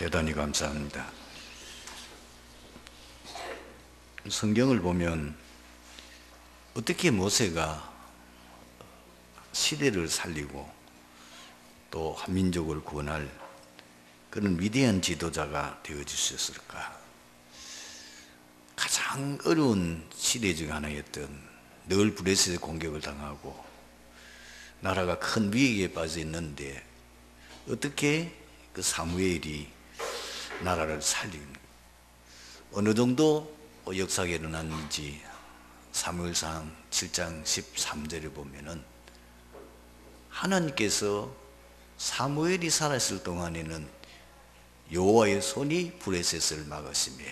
대단히 감사합니다. 성경을 보면 어떻게 모세가 시대를 살리고 또 한민족을 구원할 그런 위대한 지도자가 되어 주셨을까? 가장 어려운 시대 중 하나였던 늘 블레셋의 공격을 당하고 나라가 큰 위기에 빠져 있는데 어떻게 그 사무엘이 나라를 살린 어느 정도 역사가 일어났는지 사무엘상 7장 13절에 보면은 하나님께서 사무엘이 살아있을 동안에는 여호와의 손이 블레셋을 막으시며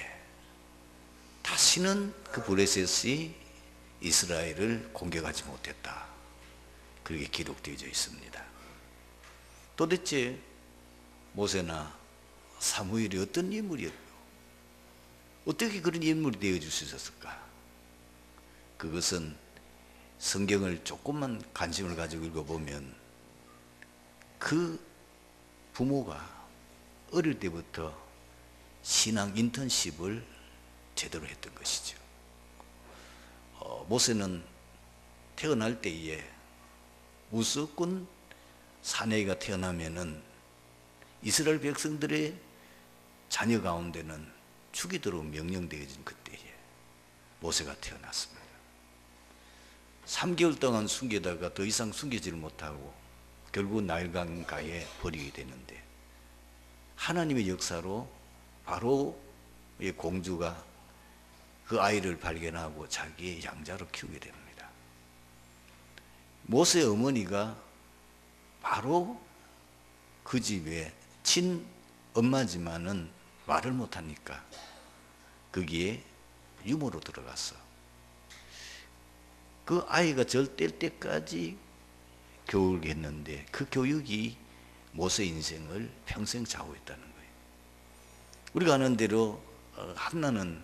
다시는 그 블레셋이 이스라엘을 공격하지 못했다. 그렇게 기록되어져 있습니다. 도대체 모세나 사무엘이 어떤 인물이었고 어떻게 그런 인물이 되어줄 수 있었을까? 그것은 성경을 조금만 관심을 가지고 읽어보면 그 부모가 어릴 때부터 신앙 인턴십을 제대로 했던 것이죠. 모세는 태어날 때에 무조건 사내가 태어나면은 이스라엘 백성들의 자녀 가운데는 죽이도록 명령되어진 그때에 모세가 태어났습니다. 3개월 동안 숨기다가 더 이상 숨기지를 못하고 결국 나일강가에 버리게 되는데 하나님의 역사로 바로의 공주가 그 아이를 발견하고 자기의 양자로 키우게 됩니다. 모세의 어머니가 바로 그 집에 친엄마지만은 말을 못하니까 거기에 유모로 들어갔어. 그 아이가 절뗄 때까지 교육을 했는데 그 교육이 모세 인생을 평생 좌우했다는 거예요. 우리가 아는 대로 한나는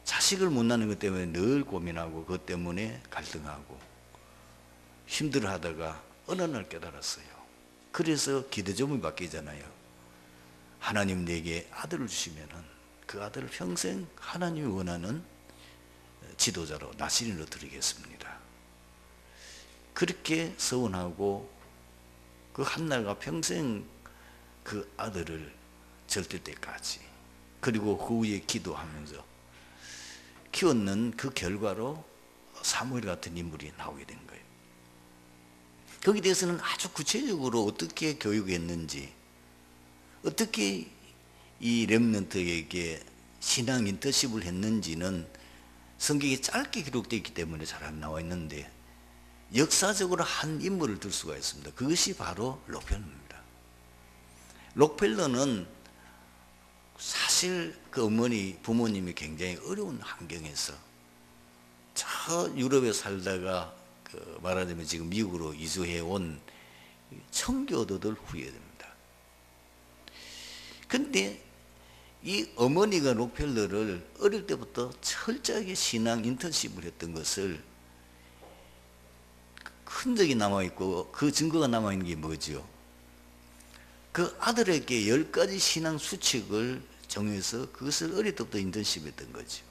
자식을 못 낳는 것 때문에 늘 고민하고 그것 때문에 갈등하고 힘들어하다가 어느 날 깨달았어요. 그래서 기도점이 바뀌잖아요. 하나님 내게 아들을 주시면은 그 아들을 평생 하나님이 원하는 지도자로 나시린으로 드리겠습니다. 그렇게 서원하고 그 한나가 평생 그 아들을 절대 때까지 그리고 그 후에 기도하면서 키웠는 그 결과로 사무엘 같은 인물이 나오게 된 거예요. 거기에 대해서는 아주 구체적으로 어떻게 교육했는지 어떻게 이 렘넌트에게 신앙 인턴십을 했는지는 성경에 짧게 기록되어 있기 때문에 잘 안 나와 있는데 역사적으로 한 인물을 들 수가 있습니다. 그것이 바로 록펠러입니다. 록펠러는 사실 그 어머니 부모님이 굉장히 어려운 환경에서 저 유럽에 살다가 그 말하자면 지금 미국으로 이주해 온 청교도들 후예됩니다. 근데 이 어머니가 록펠러를 어릴 때부터 철저하게 신앙 인턴십을 했던 것을 흔적이 남아있고 그 증거가 남아있는 게 뭐죠? 그 아들에게 10가지 신앙 수칙을 정해서 그것을 어릴 때부터 인턴십 했던 거죠.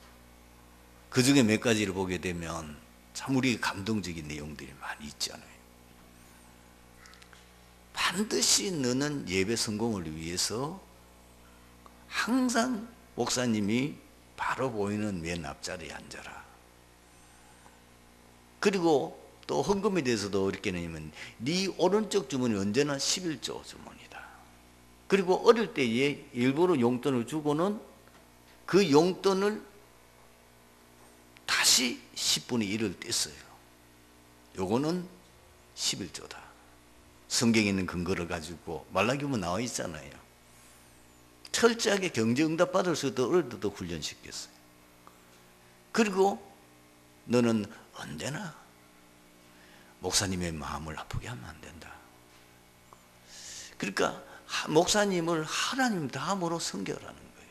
그 중에 몇 가지를 보게 되면 참 우리 감동적인 내용들이 많이 있잖아요. 반드시 너는 예배 성공을 위해서 항상 목사님이 바로 보이는 맨 앞자리에 앉아라. 그리고 또 헌금에 대해서도 이렇게 내면 네 오른쪽 주머니 언제나 11조 주머니다. 그리고 어릴 때에 일부러 용돈을 주고는 그 용돈을 다시 10분의 1을 뗐어요. 요거는 11조다. 성경에 있는 근거를 가지고 말라기면 나와 있잖아요. 철저하게 경제응답 받을 수 있도록 어릴 때도 훈련시켰어요. 그리고 너는 언제나 목사님의 마음을 아프게 하면 안 된다. 그러니까 목사님을 하나님 다음으로 섬겨라는 거예요.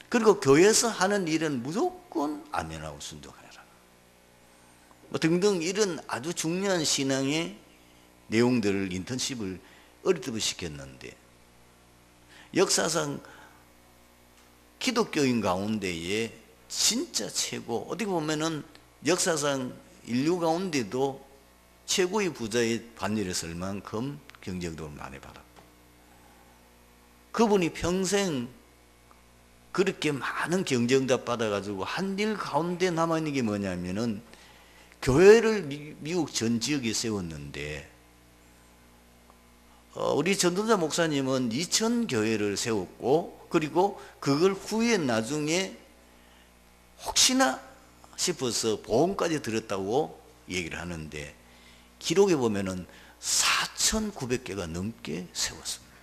그리고 교회에서 하는 일은 무조건 아멘하고 순종해라. 뭐 등등 이런 아주 중요한 신앙의 내용들을 인턴십을 어릴 때부터 시켰는데 역사상 기독교인 가운데에 진짜 최고, 어떻게 보면은 역사상 인류 가운데도 최고의 부자의 반열에 설 만큼 경제도를 많이 받았고, 그분이 평생 그렇게 많은 경제응답 받아가지고 한 일 가운데 남아있는 게 뭐냐면은 교회를 미국 전 지역에 세웠는데, 우리 전도자 목사님은 2,000 교회를 세웠고, 그리고 그걸 후에 나중에 혹시나 싶어서 보험까지 들었다고 얘기를 하는데, 기록에 보면은 4,900개가 넘게 세웠습니다.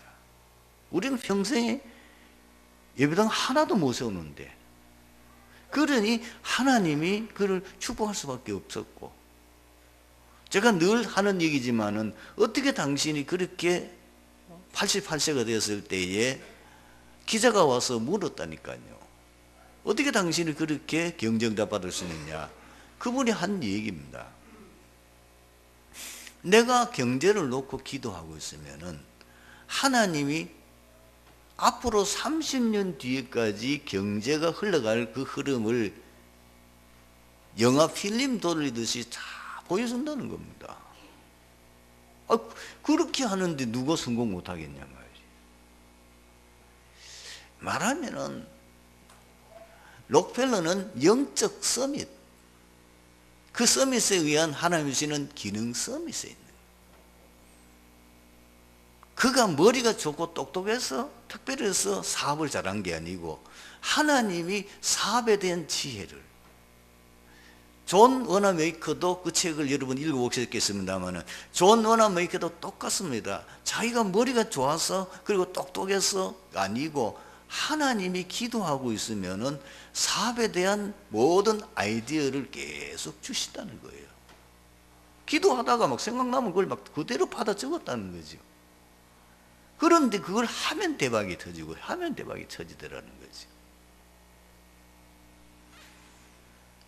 우리는 평생에 예배당 하나도 못 세우는데, 그러니 하나님이 그를 축복할 수밖에 없었고, 제가 늘 하는 얘기지만은 어떻게 당신이 그렇게 88세가 되었을 때에 기자가 와서 물었다니까요. 어떻게 당신이 그렇게 경쟁자 받을 수 있느냐. 그분이 한 얘기입니다. 내가 경제를 놓고 기도하고 있으면은 하나님이 앞으로 30년 뒤에까지 경제가 흘러갈 그 흐름을 영화 필름 돌리듯이 다 보여준다는 겁니다. 그렇게 하는데 누가 성공 못하겠냐 말이지. 말하면은 록펠러는 영적 서밋, 그 서밋에 의한 하나님이 주시는 기능 서밋에 있는, 그가 머리가 좋고 똑똑해서 특별해서 사업을 잘한 게 아니고 하나님이 사업에 대한 지혜를, 존 워너메이커도 그 책을 여러분 읽어보셨겠습니다만 존 워너메이커도 똑같습니다. 자기가 머리가 좋아서 그리고 똑똑해서 아니고 하나님이 기도하고 있으면은 사업에 대한 모든 아이디어를 계속 주신다는 거예요. 기도하다가 막 생각나면 그걸 막 그대로 받아 적었다는 거죠. 그런데 그걸 하면 대박이 터지고 하면 대박이 터지더라는 거죠.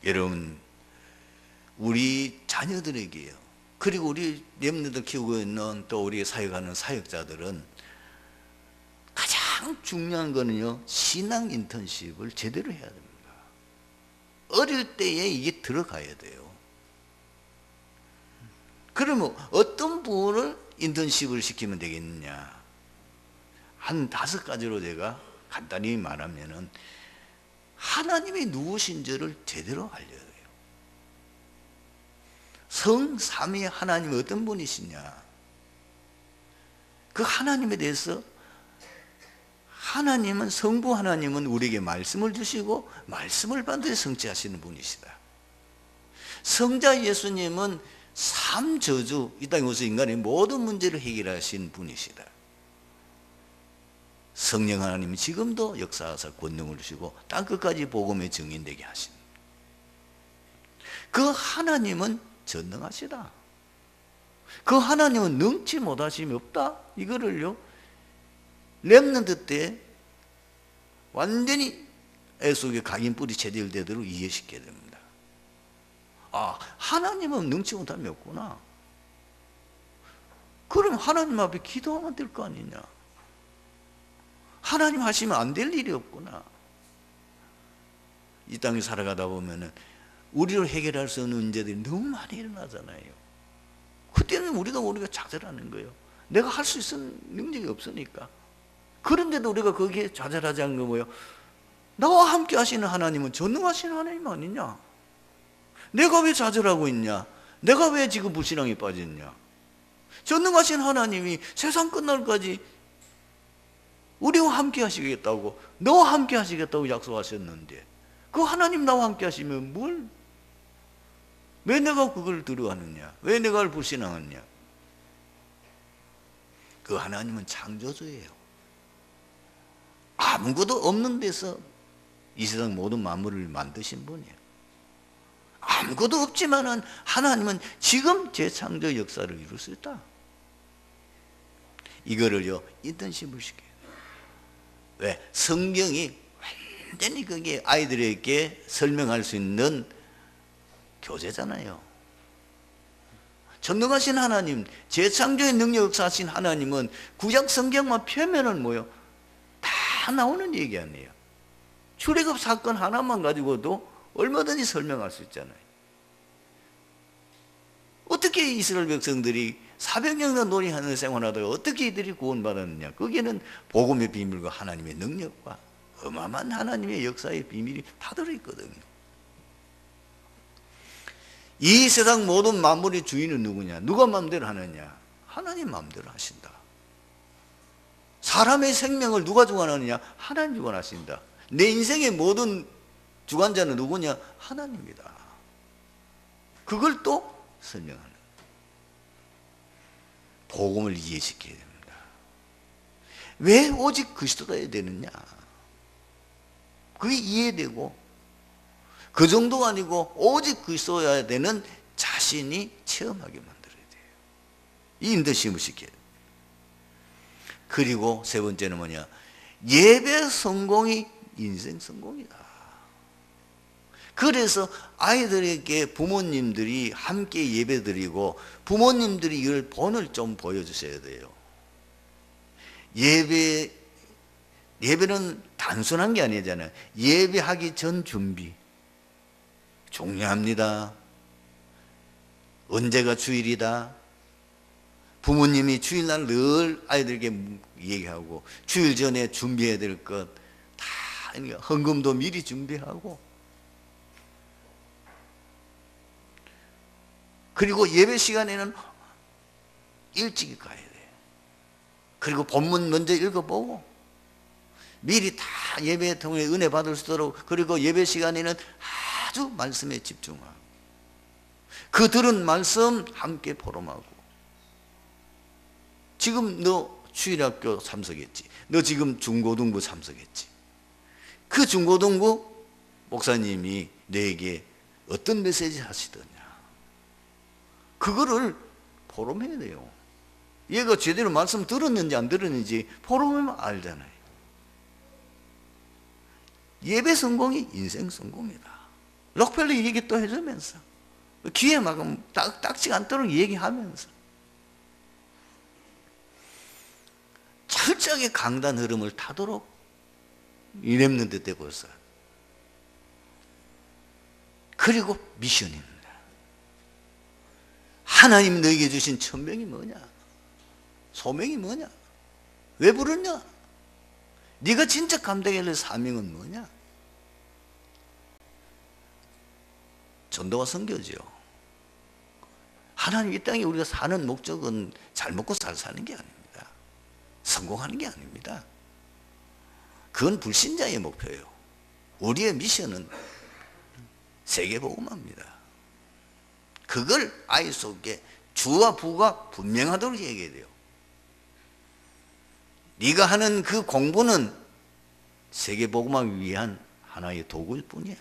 여러분, 우리 자녀들에게요, 그리고 우리 렘넌트들 키우고 있는 또 우리 사역하는 사역자들은 가장 중요한 거는요, 신앙 인턴십을 제대로 해야 됩니다. 어릴 때에 이게 들어가야 돼요. 그러면 어떤 부분을 인턴십을 시키면 되겠느냐? 한 5가지로 제가 간단히 말하면은, 하나님이 누구신지를 제대로 알려야 돼요. 성삼위 하나님이 어떤 분이시냐, 그 하나님에 대해서, 하나님은, 성부 하나님은 우리에게 말씀을 주시고 말씀을 반드시 성취하시는 분이시다. 성자 예수님은 삼저주, 이 땅에 오셔서 인간의 모든 문제를 해결하신 분이시다. 성령 하나님은 지금도 역사하사 권능을 주시고 땅끝까지 복음의 증인되게 하신, 그 하나님은 전능하시다. 그 하나님은 능치 못하심이 없다. 이거를요, 렘넌트 때 완전히 애 속에 각인 뿌리 체질되도록 이해시켜야 됩니다. 아, 하나님은 능치 못함이 없구나. 그럼 하나님 앞에 기도하면 될 거 아니냐. 하나님 하시면 안 될 일이 없구나. 이 땅에 살아가다 보면은 우리를 해결할 수 없는 문제들이 너무 많이 일어나잖아요. 그때는 우리가 좌절하는 거예요. 내가 할 수 있는 능력이 없으니까. 그런데도 우리가 거기에 좌절하지 않는 거 뭐예요? 나와 함께 하시는 하나님은 전능하신 하나님 아니냐? 내가 왜 좌절하고 있냐? 내가 왜 지금 불신앙에 빠졌냐? 전능하신 하나님이 세상 끝날까지 우리와 함께 하시겠다고, 너와 함께 하시겠다고 약속하셨는데, 그 하나님 나와 함께 하시면 왜 내가 그걸 두려워하느냐? 왜 내가 그걸 불신앙하느냐? 그 하나님은 창조주예요. 아무것도 없는 데서 이 세상 모든 만물을 만드신 분이에요. 아무것도 없지만은 하나님은 지금 재창조 역사를 이룰 수 있다. 이거를요, 인턴십을 시켜요. 왜? 성경이 완전히 그게 아이들에게 설명할 수 있는 교재잖아요. 전능하신 하나님, 재창조의 능력 역사하신 하나님은 구약 성경만 펴면은 뭐요? 다 나오는 얘기 아니에요. 출애굽 사건 하나만 가지고도 얼마든지 설명할 수 있잖아요. 어떻게 이스라엘 백성들이 400년간 노리하는 생활하다가 어떻게 이들이 구원받았느냐? 거기에는 복음의 비밀과 하나님의 능력과 어마어마한 하나님의 역사의 비밀이 다 들어있거든요. 이 세상 모든 만물의 주인은 누구냐? 누가 마음대로 하느냐? 하나님 마음대로 하신다. 사람의 생명을 누가 주관하느냐? 하나님 주관하신다. 내 인생의 모든 주관자는 누구냐? 하나님이다. 그걸 또 설명하는 복음을 이해시켜야 됩니다. 왜 오직 그리스도여야 되느냐? 그게 이해되고 그 정도가 아니고 오직 그리스도여야 되는 자신이 체험하게 만들어야 돼요. 이 인도심을 시켜야 돼요. 그리고 세 번째는 뭐냐? 예배 성공이 인생 성공이다. 그래서 아이들에게 부모님들이 함께 예배드리고 부모님들이 이걸 본을 좀 보여주셔야 돼요. 예배는 단순한 게 아니잖아요. 예배하기 전 준비 중요합니다. 언제가 주일이다. 부모님이 주일날 늘 아이들에게 얘기하고 주일 전에 준비해야 될 것 다 헌금도 미리 준비하고 그리고 예배 시간에는 일찍 가야 돼요. 그리고 본문 먼저 읽어보고 미리 다 예배 통해 은혜 받을 수 있도록 그리고 예배 시간에는 아주 말씀에 집중하고 그 들은 말씀 함께 포럼하고 지금 너 주일학교 참석했지. 너 지금 중고등부 참석했지. 그 중고등부 목사님이 너에게 어떤 메시지 하시더냐. 그거를 포럼해야 돼요. 얘가 제대로 말씀 들었는지 안 들었는지 포럼하면 알잖아요. 예배 성공이 인생 성공이다. 록펠러 얘기 또 해주면서 귀에 막으면 딱지가 않도록 얘기하면서 철저하게 강단 흐름을 타도록 이 렘넌트 때 벌써. 그리고 미션입니다. 하나님 너에게 주신 천명이 뭐냐? 소명이 뭐냐? 왜 부르냐? 네가 진짜 감당해야 될 사명은 뭐냐? 전도와 선교죠. 하나님 이 땅에 우리가 사는 목적은 잘 먹고 잘 사는 게 아닙니다. 성공하는 게 아닙니다. 그건 불신자의 목표예요. 우리의 미션은 세계복음화입니다. 그걸 아이 속에 주와 부가 분명하도록 얘기해야 돼요. 네가 하는 그 공부는 세계복음화를 위한 하나의 도구일 뿐이야.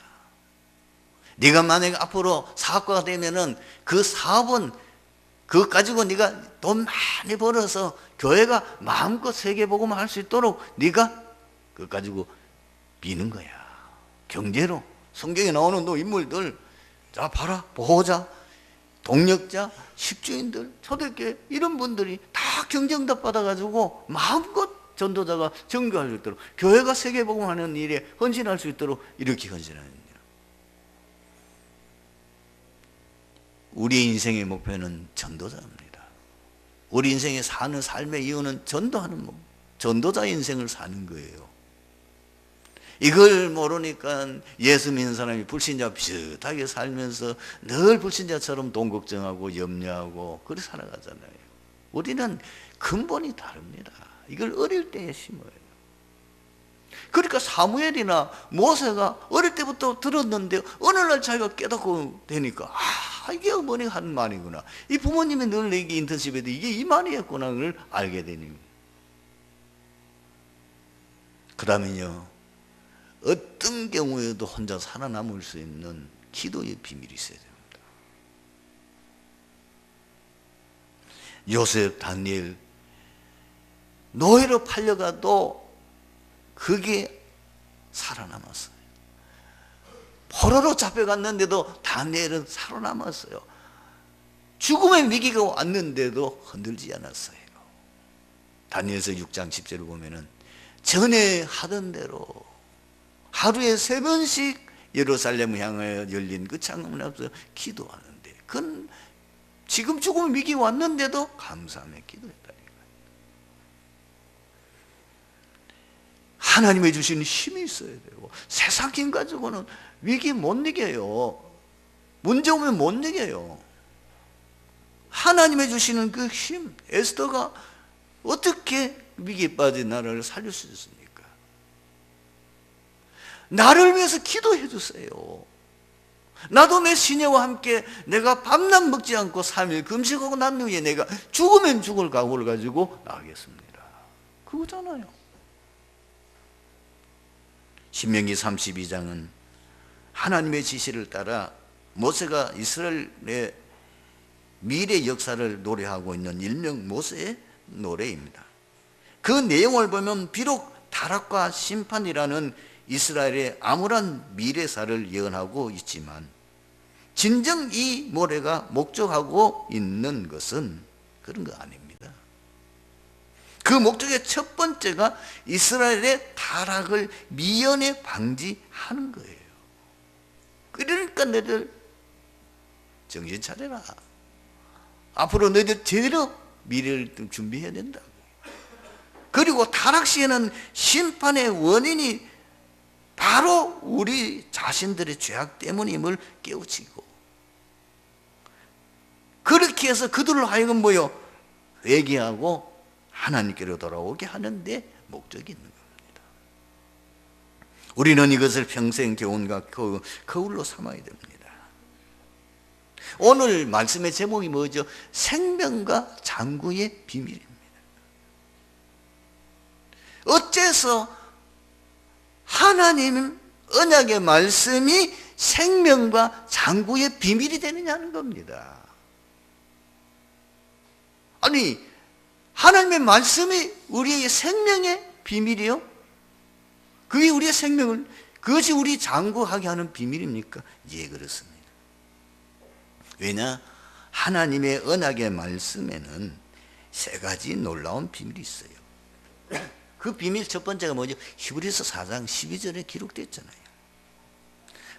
네가 만약에 앞으로 사업가가 되면은 그 사업은 그거 가지고 네가 돈 많이 벌어서 교회가 마음껏 세계복음화 할 수 있도록 네가 그거 가지고 비는 거야. 경제로 성경에 나오는 또 인물들 자 봐라 보호자 동력자 십주인들 초대교회 이런 분들이 다 경정답 받아가지고 마음껏 전도자가 전교할 수 있도록 교회가 세계복음하는 일에 헌신할 수 있도록 이렇게 헌신하는 일. 우리의 인생의 목표는 전도자입니다. 우리 인생에 사는 삶의 이유는 전도하는 전도자 인생을 사는 거예요. 이걸 모르니까 예수 믿는 사람이 불신자 비슷하게 살면서 늘 불신자처럼 돈 걱정하고 염려하고 그렇게 살아가잖아요. 우리는 근본이 다릅니다. 이걸 어릴 때에 심어요. 그러니까 사무엘이나 모세가 어릴 때부터 들었는데 어느 날 자기가 깨닫고 되니까 이게 어머니가 하는 말이구나. 이 부모님이 늘 내게 인턴십에도 이게 이 말이었구나를 알게 되니. 그 다음에요. 어떤 경우에도 혼자 살아남을 수 있는 기도의 비밀이 있어야 됩니다. 요셉, 다니엘 노예로 팔려가도 그게 살아남았어요. 포로로 잡혀갔는데도 다니엘은 살아남았어요. 죽음의 위기가 왔는데도 흔들지 않았어요. 다니엘서 6장 10절을 보면은 전에 하던 대로 하루에 3번씩 예루살렘을 향하여 열린 그 창문 앞에서 기도하는데, 그건 지금 죽음 위기 왔는데도 감사하며 기도했다니까. 하나님이 주시는 힘이 있어야 되고, 세상 힘 가지고는 위기 못 이겨요. 문제 오면 못 이겨요. 하나님이 주시는 그 힘, 에스더가 어떻게 위기에 빠진 나라를 살릴 수 있습니까? 나를 위해서 기도해 주세요. 나도 내 시녀와 함께 내가 밤낮 먹지 않고 3일 금식하고 난 후에 내가 죽으면 죽을 각오를 가지고 나가겠습니다. 그거잖아요. 신명기 32장은 하나님의 지시를 따라 모세가 이스라엘의 미래 역사를 노래하고 있는 일명 모세의 노래입니다. 그 내용을 보면 비록 타락과 심판이라는 이스라엘의 암울한 미래사를 예언하고 있지만, 진정 이 노래가 목적하고 있는 것은 그런 거 아닙니다. 그 목적의 첫 번째가 이스라엘의 타락을 미연에 방지하는 거예요. 그러니까 너희들 정신 차려라. 앞으로 너희들 제대로 미래를 준비해야 된다. 그리고 타락 시에는 심판의 원인이 바로 우리 자신들의 죄악 때문임을 깨우치고, 그렇게 해서 그들로 하여금 회개하고 하나님께로 돌아오게 하는 데 목적이 있는 겁니다. 우리는 이것을 평생 교훈과 거울로 삼아야 됩니다. 오늘 말씀의 제목이 뭐죠? 생명과 장구의 비밀입니다. 어째서 하나님 언약의 말씀이 생명과 장구의 비밀이 되느냐는 겁니다. 아니, 하나님의 말씀이 우리의 생명의 비밀이요? 그게 우리의 생명을, 그것이 우리 장구하게 하는 비밀입니까? 예, 그렇습니다. 왜냐? 하나님의 언약의 말씀에는 3가지 놀라운 비밀이 있어요. 그 비밀 첫 번째가 뭐죠? 히브리서 4장 12절에 기록됐잖아요.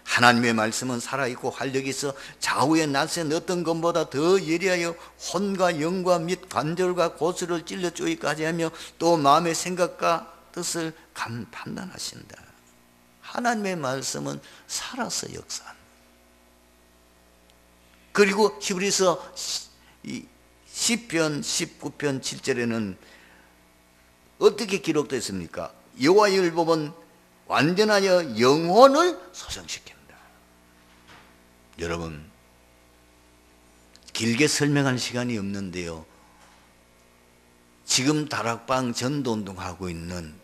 하나님의 말씀은 살아있고 활력이 있어 좌우의 낯선 어떤 것보다 더 예리하여 혼과 영과 및 관절과 고수를 찔러 쪼기까지 하며 또 마음의 생각과 뜻을 판단하신다. 하나님의 말씀은 살아서 역사한다. 그리고 히브리서 10편 19편 7절에는 어떻게 기록되어 있습니까? 여호와의 율법은 완전하여 영혼을 소생시킨다. 여러분, 길게 설명할 시간이 없는데요, 지금 다락방 전도운동하고 있는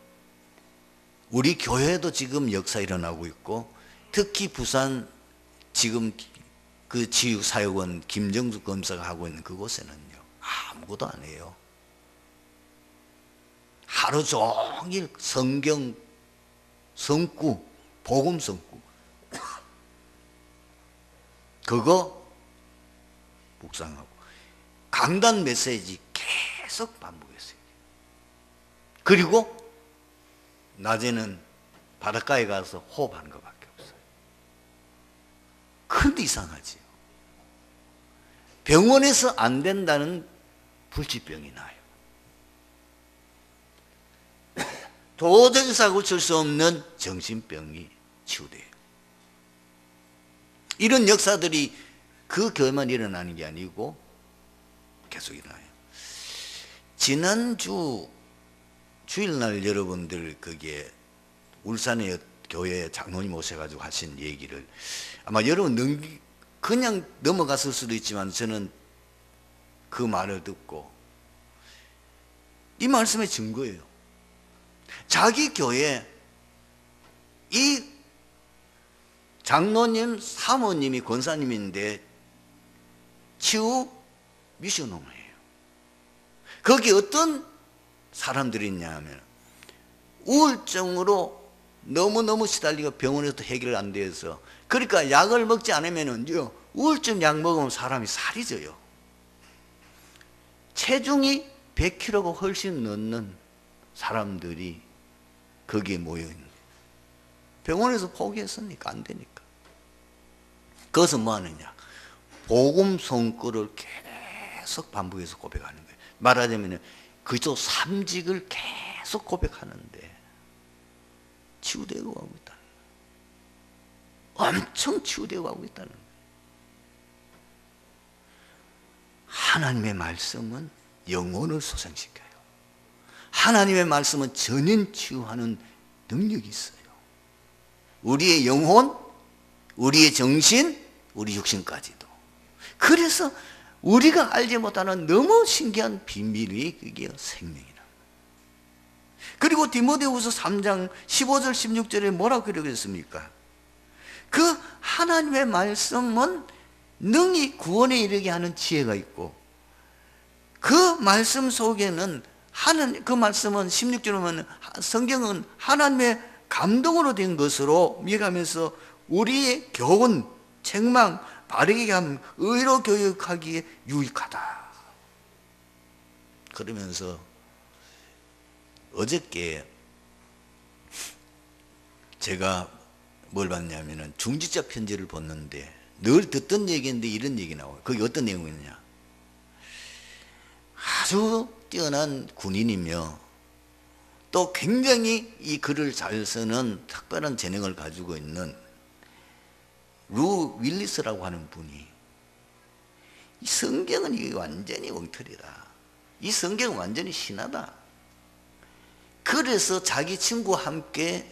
우리 교회도 지금 역사 일어나고 있고, 특히 부산 지금 그 지유사역원 김정수 검사가 하고 있는 그곳에는요, 아무것도 안 해요. 하루 종일 성경 성구, 복음 성구, 그거 묵상하고 강단 메시지 계속 반복했어요. 그리고 낮에는 바닷가에 가서 호흡하는 것밖에 없어요. 그런데 이상하지요. 병원에서 안 된다는 불치병이 나요. 도저히 사고칠 수 없는 정신병이 치유돼요. 이런 역사들이 그 교회만 일어나는 게 아니고 계속 일어나요. 지난주 주일날 여러분들 거기에 울산의 교회 장로님 오셔가지고 하신 얘기를 아마 여러분 그냥 넘어갔을 수도 있지만, 저는 그 말을 듣고 이 말씀의 증거예요. 자기 교회 이 장로님, 사모님이 권사님인데 치유 미션홈이에요. 거기 어떤 사람들이 있냐면 우울증으로 너무너무 시달리고 병원에서도 해결 안 돼서, 그러니까 약을 먹지 않으면은요, 우울증 약 먹으면 사람이 살이 쪄요. 체중이 100kg가 훨씬 넘는 사람들이 거기에 모여있는. 병원에서 포기했으니까 안 되니까. 그것은 뭐 하느냐, 복음 성과를 계속 반복해서 고백하는 거예요. 말하자면 그저 삼직을 계속 고백하는데 치유되고 가고 있다는 거예요. 엄청 치유되고 가고 있다는 거예요. 하나님의 말씀은 영혼을 소생시켜요. 하나님의 말씀은 전인 치유하는 능력이 있어요. 우리의 영혼, 우리의 정신, 우리 육신까지도. 그래서 우리가 알지 못하는 너무 신기한 비밀이 그게 생명이라. 그리고 디모데후서 3장 15절 16절에 뭐라고 기록했습니까? 그 하나님의 말씀은 능히 구원에 이르게 하는 지혜가 있고, 그 말씀 속에는 그 말씀은 16절에 보면 성경은 하나님의 감동으로 된 것으로 미가면서 우리의 교훈, 책망, 바르게 함, 의로 교육하기에 유익하다. 그러면서 어저께 제가 뭘 봤냐면은 중지자 편지를 봤는데 늘 듣던 얘기인데 이런 얘기 나와요. 그게 어떤 내용이냐, 아주 뛰어난 군인이며 또 굉장히 이 글을 잘 쓰는 특별한 재능을 가지고 있는 루 윌리스라고 하는 분이, 이 성경은 이게 완전히 엉터리다, 이 성경은 완전히 신하다. 그래서 자기 친구와 함께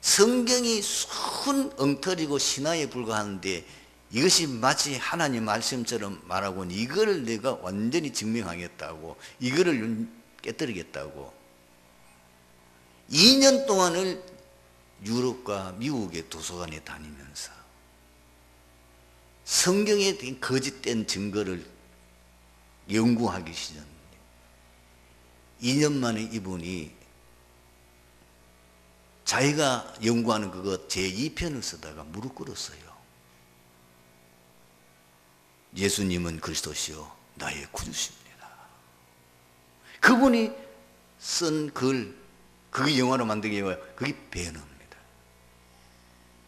성경이 순 엉터리고 신화에 불과한데 이것이 마치 하나님 말씀처럼 말하고는 이거를 내가 완전히 증명하겠다고, 이거를 깨뜨리겠다고 2년 동안을 유럽과 미국의 도서관에 다니면서 성경에 대한 거짓된 증거를 연구하기 시작했는데 2년 만에 이분이 자기가 연구하는 그것 제2편을 쓰다가 무릎 꿇었어요. 예수님은 그리스도시요 나의 구주십니다. 그분이 쓴 글, 그게 영화로 만든 게 뭐예요? 그게 배너입니다.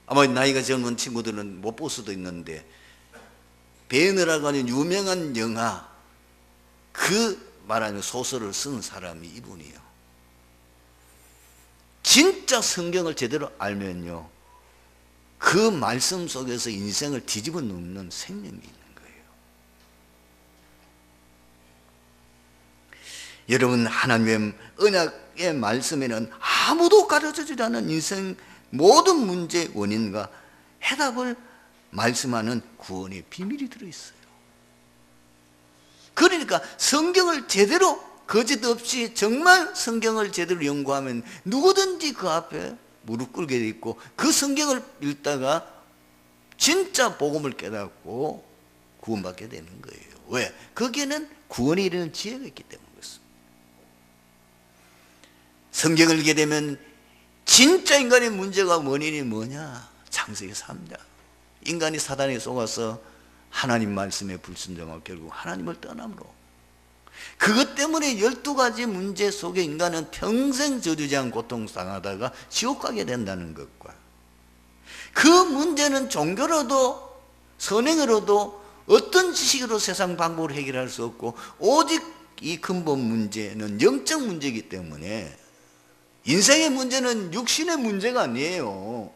아마 나이가 젊은 친구들은 못 볼 수도 있는데 배너라고 하는 유명한 영화, 그 말하는 소설을 쓴 사람이 이분이에요. 진짜 성경을 제대로 알면요, 그 말씀 속에서 인생을 뒤집어 놓는 생명이 있는 거예요. 여러분, 하나님의 언약의 말씀에는 아무도 가르쳐주지 않은 인생 모든 문제의 원인과 해답을 말씀하는 구원의 비밀이 들어있어요. 그러니까 성경을 제대로 거짓 없이 정말 성경을 제대로 연구하면 누구든지 그 앞에 무릎 꿇게 돼 있고, 그 성경을 읽다가 진짜 복음을 깨닫고 구원받게 되는 거예요. 왜? 거기에는 구원에 이르는 지혜가 있기 때문에 그렇습니다. 성경을 읽게 되면 진짜 인간의 문제가 원인이 뭐냐? 창세기 3장. 인간이 사단에 속아서 하나님 말씀에 불순종하고 결국 하나님을 떠남으로, 그것 때문에 12가지 문제 속에 인간은 평생 저주지한 고통당하다가 지옥 가게 된다는 것과, 그 문제는 종교로도 선행으로도 어떤 지식으로 세상 방법으로 해결할 수 없고, 오직 이 근본 문제는 영적 문제이기 때문에, 인생의 문제는 육신의 문제가 아니에요.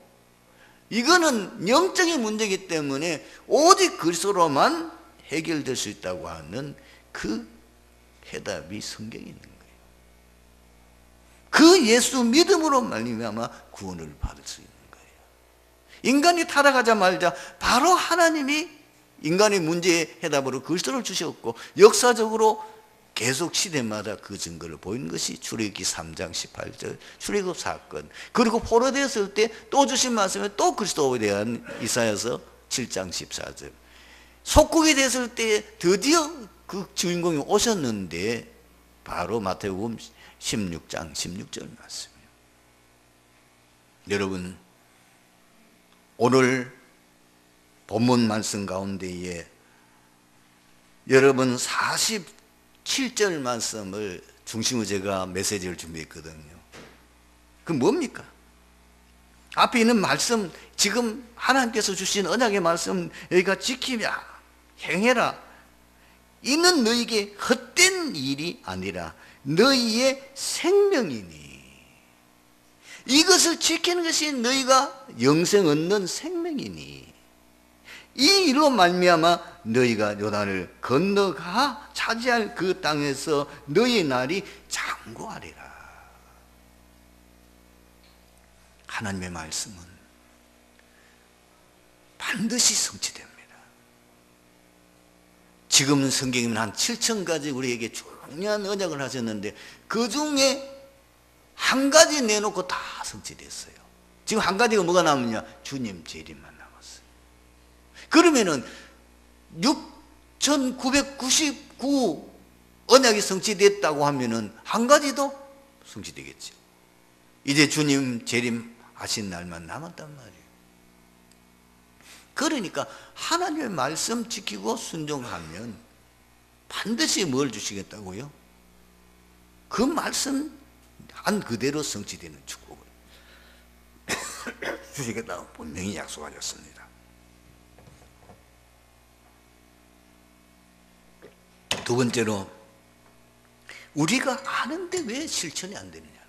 이거는 영적인 문제이기 때문에 오직 그리스도로만 해결될 수 있다고 하는 그 해답이 성경에 있는 거예요. 그 예수 믿음으로 말미암아 구원을 받을 수 있는 거예요. 인간이 타락하자 말자 바로 하나님이 인간의 문제의 해답으로 그리스도를 주셨고, 역사적으로 계속 시대마다 그 증거를 보이는 것이 출애굽기 3장 18절 출애굽 사건, 그리고 포로되었을 때 또 주신 말씀에 또 그리스도에 대한 이사야서 7장 14절, 속국이 됐을 때 드디어 그 주인공이 오셨는데 바로 마태복음 16장 16절 말씀이에요. 여러분, 오늘 본문 말씀 가운데에 여러분 47절 7절 말씀을 중심으로 제가 메시지를 준비했거든요. 그 뭡니까? 앞에 있는 말씀, 지금 하나님께서 주신 언약의 말씀 여기가 지키며 행해라. 이는 너희에게 헛된 일이 아니라 너희의 생명이니, 이것을 지키는 것이 너희가 영생 얻는 생명이니, 이 일로 말미암아 너희가 요단을 건너가 차지할 그 땅에서 너희의 날이 장구하리라. 하나님의 말씀은 반드시 성취됩니다. 지금은 성경에는 한 7,000가지 우리에게 중요한 언약을 하셨는데 그 중에 한 가지 내놓고 다 성취됐어요. 지금 한 가지가 뭐가 남았냐? 주님 재림만 남았어요. 그러면은 6,999 언약이 성취됐다고 하면은 한 가지도 성취되겠죠. 이제 주님 재림하신 날만 남았단 말이에요. 그러니까 하나님의 말씀 지키고 순종하면 반드시 뭘 주시겠다고요? 그 말씀 한 그대로 성취되는 축복을 주시겠다고 분명히 약속하셨습니다. 두 번째로, 우리가 아는데 왜 실천이 안 되느냐.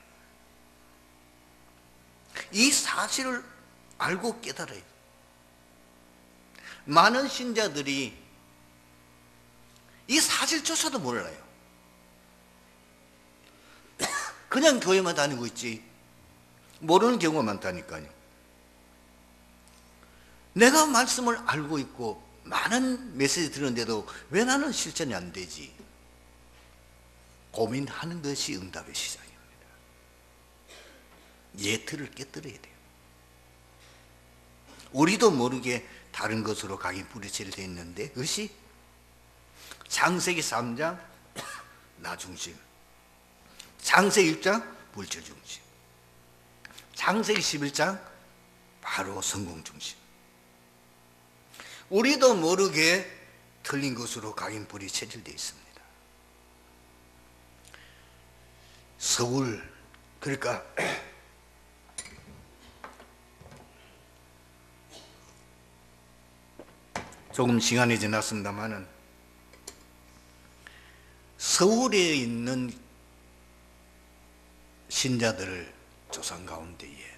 이 사실을 알고 깨달아야 돼요. 많은 신자들이 이 사실조차도 몰라요. 그냥 교회만 다니고 있지 모르는 경우가 많다니까요. 내가 말씀을 알고 있고 많은 메시지 들었는데도 왜 나는 실천이 안 되지? 고민하는 것이 응답의 시작입니다. 예틀을 깨뜨려야 돼요. 우리도 모르게 다른 것으로 각인 뿌리채를 돼 있는데, 그것이 창세기 3장 나 중심, 창세기 1장 물질 중심, 창세기 11장 바로 성공 중심. 우리도 모르게 틀린 것으로 각인 뿌리 체질되어 있습니다. 서울, 그러니까 조금 시간이 지났습니다만은 서울에 있는 신자들을 조사 가운데에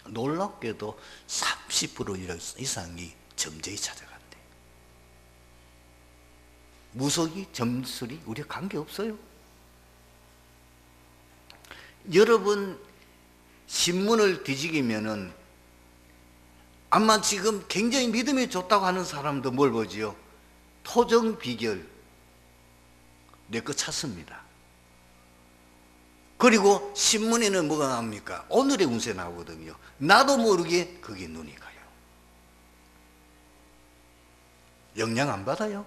놀랍게도 30% 이상이 점쟁이 찾아간대. 무속이, 점술이 우리가 관계없어요. 여러분 신문을 뒤지기면은 아마 지금 굉장히 믿음이 좋다고 하는 사람도 뭘 보지요? 토정 비결 내 거 찾습니다. 그리고 신문에는 뭐가 나옵니까? 오늘의 운세 나오거든요. 나도 모르게 거기에 눈이 가요. 영향 안 받아요?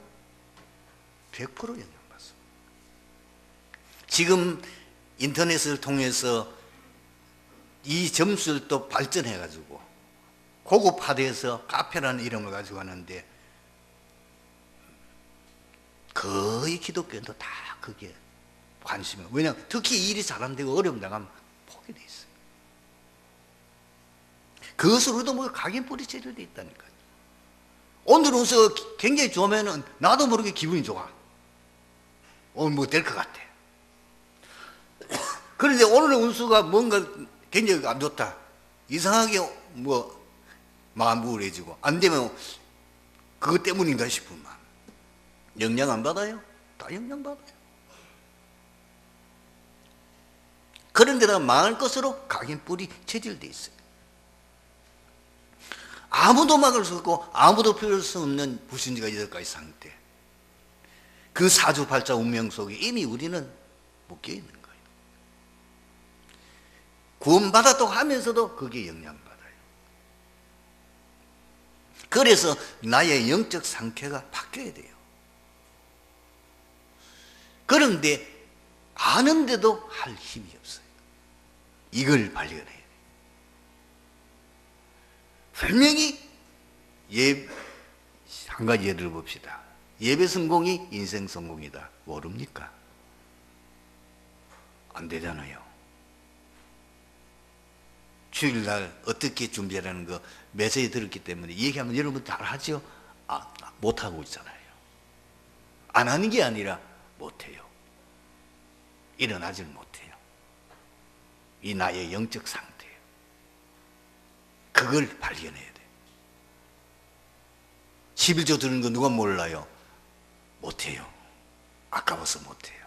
100% 영향 받습니다. 지금 인터넷을 통해서 이 점술도 발전해가지고 고급화돼서 카페라는 이름을 가지고 하는데 거의 기독교인도 다 그게 관심이, 왜냐하면 특히 일이 잘 안 되고 어려움 당하면 포기돼 있어요. 그것으로도 뭐 각인 뿌리채를 돼 있다니까요. 오늘 운세가 굉장히 좋으면은 나도 모르게 기분이 좋아. 오늘 뭐 될 것 같아. 그런데 오늘의 운수가 뭔가 굉장히 안 좋다. 이상하게 뭐 마음 우울해지고 안 되면 그것 때문인가 싶은 마음. 영향 안 받아요? 다 영향 받아요. 그런데다가 망할 것으로 각인 뿌리 체질되어 있어요. 아무도 막을 수 없고 아무도 필요할 수 없는 불신자가 8가지 상태. 그 사주팔자 운명 속에 이미 우리는 묶여 있는 거예요. 구원받았다고 하면서도 거기에 영향받아요. 그래서 나의 영적 상태가 바뀌어야 돼요. 그런데 아는데도 할 힘이 없어요. 이걸 발견해야 돼요. 분명히 한 가지 예를 봅시다. 예배 성공이 인생 성공이다. 모릅니까? 안 되잖아요. 주일날 어떻게 준비하라는 거 메시지 들었기 때문에 얘기하면 여러분 잘 하죠? 못하고 있잖아요. 안 하는 게 아니라 못해요. 일어나질 못해요. 이 나의 영적 상태예요. 그걸 발견해야 돼요. 11조 드는 거 누가 몰라요? 못해요. 아까워서 못해요.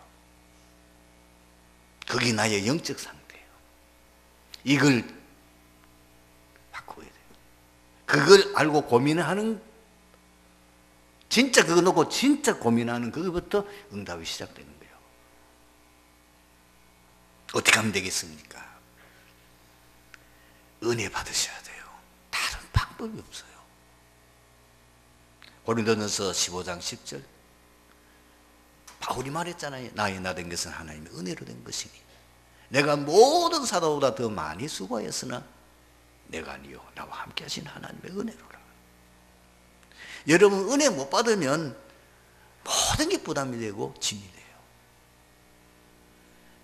그게 나의 영적 상태예요. 이걸 바꿔야 돼요. 그걸 알고 고민하는, 진짜 그거 놓고 진짜 고민하는 그거부터 응답이 시작되는 거예요. 어떻게 하면 되겠습니까? 은혜 받으셔야 돼요. 다른 방법이 없어요. 고린도전서 15장 10절 바울이 말했잖아요. 나의 나 된 것은 하나님의 은혜로 된 것이니 내가 모든 사도보다 더 많이 수고하였으나 내가 아니요 나와 함께 하신 하나님의 은혜로라. 여러분 은혜 못 받으면 모든 게 부담이 되고 짐이 돼요.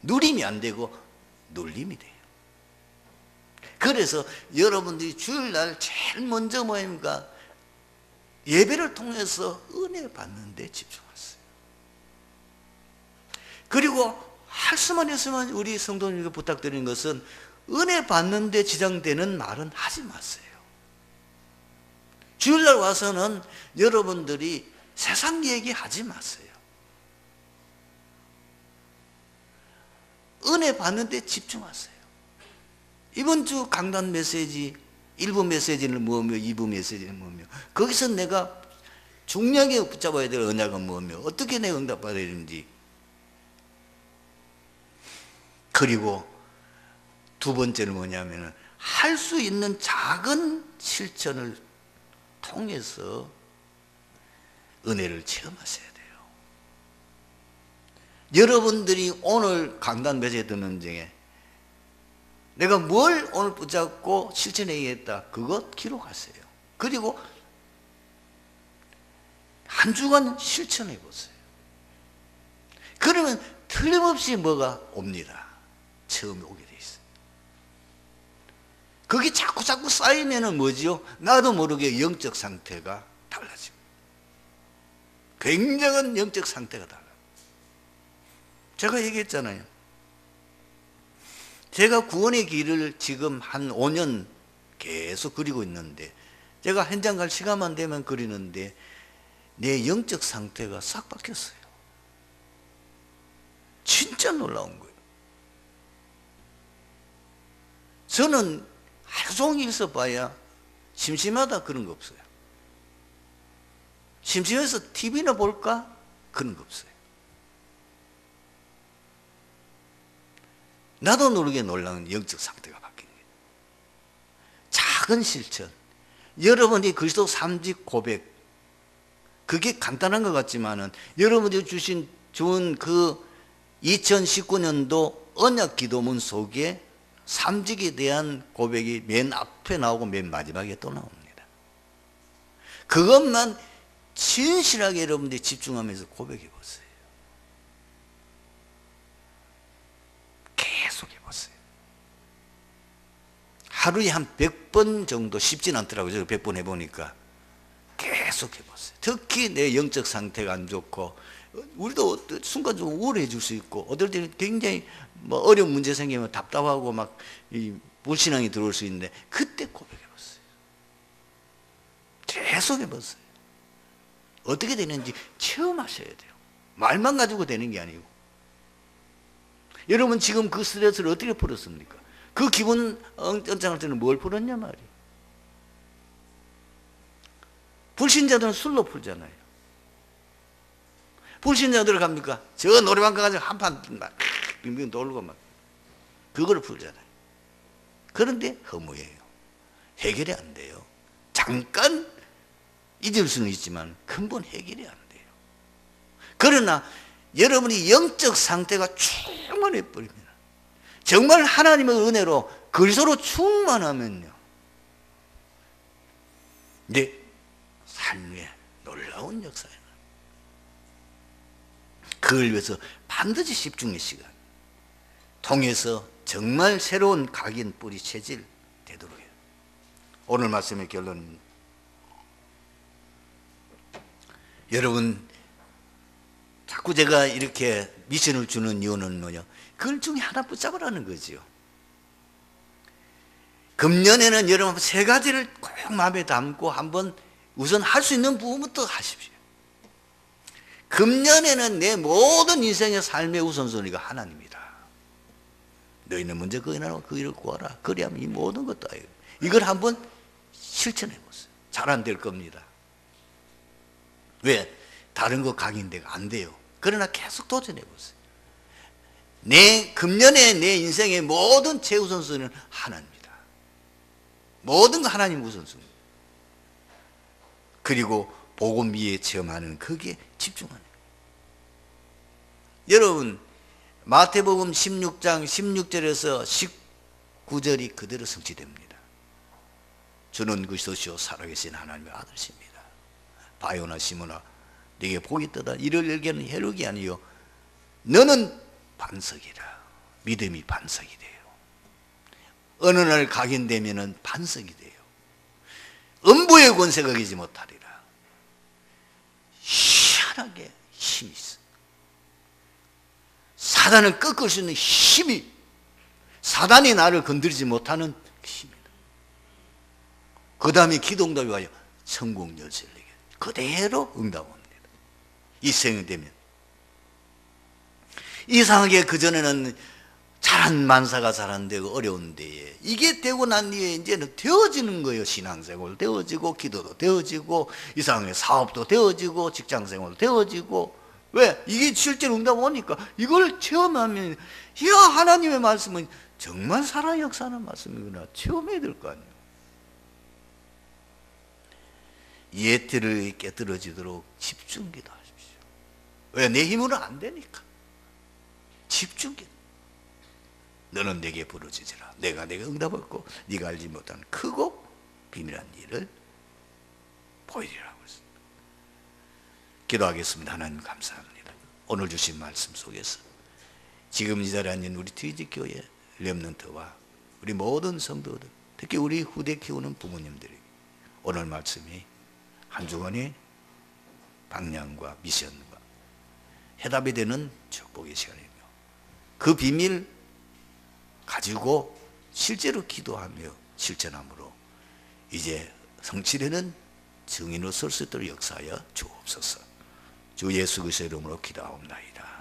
누림이 안 되고 눌림이 돼요. 그래서 여러분들이 주일날 제일 먼저 뭐입니까? 예배를 통해서 은혜 받는 데 집중하세요. 그리고 할 수만 있으면 우리 성도님께 부탁드리는 것은 은혜 받는 데 지장되는 말은 하지 마세요. 주일날 와서는 여러분들이 세상 얘기하지 마세요. 은혜 받는 데 집중하세요. 이번 주 강단 메시지 1부 메시지는 뭐며 2부 메시지는 뭐며 거기서 내가 중요하게 붙잡아야 될 언약은 뭐며 어떻게 내가 응답받아야 되는지, 그리고 두 번째는 뭐냐면 할 수 있는 작은 실천을 통해서 은혜를 체험하셔야 돼요. 여러분들이 오늘 강단 메시지 듣는 중에 내가 뭘 오늘 붙잡고 실천해야겠다, 그것 기록하세요. 그리고 한 주간 실천해 보세요. 그러면 틀림없이 뭐가 옵니다. 처음에 오게 돼 있어요. 그게 자꾸 쌓이면은 뭐지요? 나도 모르게 영적 상태가 달라집니다. 굉장한 영적 상태가 달라요. 제가 얘기했잖아요. 제가 구원의 길을 지금 한 5년 계속 그리고 있는데, 제가 현장 갈 시간만 되면 그리는데 내 영적 상태가 싹 바뀌었어요. 진짜 놀라운 거예요. 저는 하루 종일 있어 봐야 심심하다 그런 거 없어요. 심심해서 TV나 볼까? 그런 거 없어요. 나도 모르게 놀라운 영적 상태가 바뀐 거예요. 작은 실천, 여러분이 그리스도 삼직 고백, 그게 간단한 것 같지만은 여러분이 좋은 그 2019년도 언약 기도문 속에 삼직에 대한 고백이 맨 앞에 나오고 맨 마지막에 또 나옵니다. 그것만 진실하게 여러분들이 집중하면서 고백해 보세요. 계속 해보세요. 하루에 한 100번 정도, 쉽진 않더라고요. 제가 100번 해보니까. 계속 해보세요. 특히 내 영적 상태가 안 좋고, 우리도 순간적으로 우울해질 수 있고, 어떨 때는 굉장히 뭐 어려운 문제 생기면 답답하고 막 불신앙이 들어올 수 있는데, 그때 고백해보세요. 계속 해보세요. 어떻게 되는지 체험하셔야 돼요. 말만 가지고 되는 게 아니고. 여러분 지금 그 스트레스를 어떻게 풀었습니까? 그 기분 엉짱할 때는 뭘 풀었냐 말이에요. 불신자들은 술로 풀잖아요. 불신자들 갑니까? 저 노래방 가가지고 한판 막 빙빙 돌고 막 그걸 풀잖아요. 그런데 허무해요. 해결이 안 돼요. 잠깐 잊을 수는 있지만 근본 해결이 안 돼요. 그러나 여러분이 영적 상태가 충만해 버립니다. 정말 하나님의 은혜로 그리스도로 충만하면요, 내 삶에 놀라운 역사예요. 그걸 위해서 반드시 집중의 시간 통해서 정말 새로운 각인, 뿌리, 체질, 오늘 말씀의 결론은 여러분 자꾸 제가 이렇게 미션을 주는 이유는 뭐냐? 그걸 중에 하나 붙잡으라는 거지요. 금년에는 여러분 세 가지를 꼭 마음에 담고 한번 우선 할 수 있는 부분부터 하십시오. 금년에는 내 모든 인생의 삶의 우선순위가 하나님이다. 너희는 먼저 그 일을 구하라. 그리하면 이 모든 것도 아니에요. 이걸 한번 실천해 보세요. 잘 안 될 겁니다. 왜? 다른 거 각인되가 안 돼요. 그러나 계속 도전해 보세요. 금년에 내 인생의 모든 최우선순위는 하나님이다. 모든 거 하나님 우선순위. 그리고 복음 위에 체험하는 거기에 집중하는 거예요. 여러분 마태복음 16장 16절에서 19절이 그대로 성취됩니다. 주는 그리스도시요 살아계신 하나님의 아들이십니다. 바요나 시몬아 네게 복이 있도다. 이를 열게는 해력이 아니요 너는 반석이라. 믿음이 반석이 돼요. 어느 날 각인되면은 반석이 돼요. 음부의 권세가 이기지 못하리라. 희한하게 힘이 있어. 사단을 꺾을 수 있는 힘이, 사단이 나를 건드리지 못하는 힘이다. 그 다음에 기도응답이 와요. 천국 열쇠를 내게 그대로 응답합니다. 이 생이 되면. 이상하게 그전에는 잘한 만사가 잘하는데 어려운데 이게 되고 난 뒤에 이제는 되어지는 거예요. 신앙생활 되어지고 기도도 되어지고 이상하게 사업도 되어지고 직장생활도 되어지고. 왜? 이게 실제로 응답 오니까 이걸 체험하면 야 하나님의 말씀은 정말 살아 역사하는 말씀이구나 체험해야 될 거 아니에요. 예틀을 깨뜨려지도록 집중 기도하십시오. 왜? 내 힘으로 안 되니까. 집중 기도. 너는 내게 부르짖으라. 내가 내게 응답했고 네가 알지 못한 크고 비밀한 일을 보이리라고 했습니다. 기도하겠습니다. 하나님 감사합니다. 오늘 주신 말씀 속에서 지금 이 자리에 앉은 우리 TG교회 렘넌트와 우리 모든 성도들, 특히 우리 후대 키우는 부모님들에게 오늘 말씀이 한 주간의 방향과 미션과 해답이 되는 축복의 시간이며 그 비밀 가지고 실제로 기도하며 실천함으로 이제 성취되는 증인으로 설 수 있도록 역사하여 주옵소서. 주 예수 그리스도의 이름으로 기도하옵나이다.